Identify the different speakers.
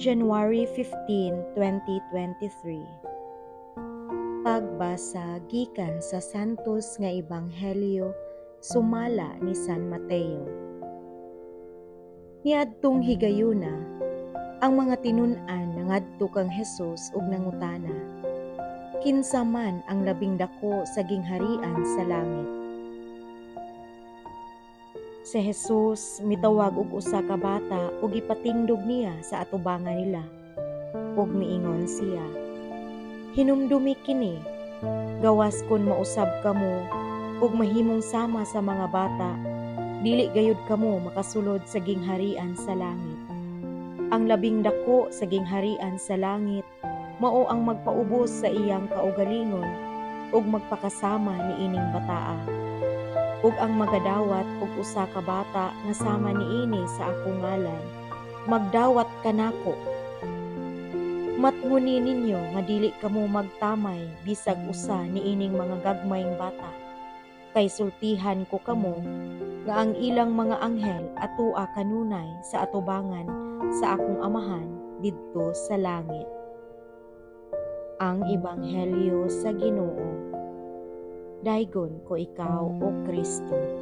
Speaker 1: January 15, 2023. Pagbasa gikan sa Santos nga Ebanghelyo sumala ni San Mateo. Niadtong higayuna, ang mga tinun-an nangadto kang Hesus ug nangutana, kinsa man ang labing dako sa gingharian sa langit? Si Hesus mitawag og usa ka bata ug ipatingdog niya sa atubangan nila. Ug miingon siya, hinumdumi kini, gawas kon mausab kamo ug mahimong sama sa mga bata, dili gayud kamo makasulod sa gingharian sa langit. Ang labing dako sa gingharian sa langit mao ang magpaubos sa iyang kaugalingon ug magpakasama niining bataa. Ug ang magadawat og usa ka bata nga sama niini sa akong ngalan, magdawat kanako. Matnguni ninyo nga dili kamo magtamay bisag usa niining mga gagmayng bata, kay sultihan ko kamo nga ang ilang mga anghel atua kanunay sa atubangan sa akong Amahan didto sa langit. Ang Ebanghelyo sa Ginoo. Daygon ko ikaw, O Kristo.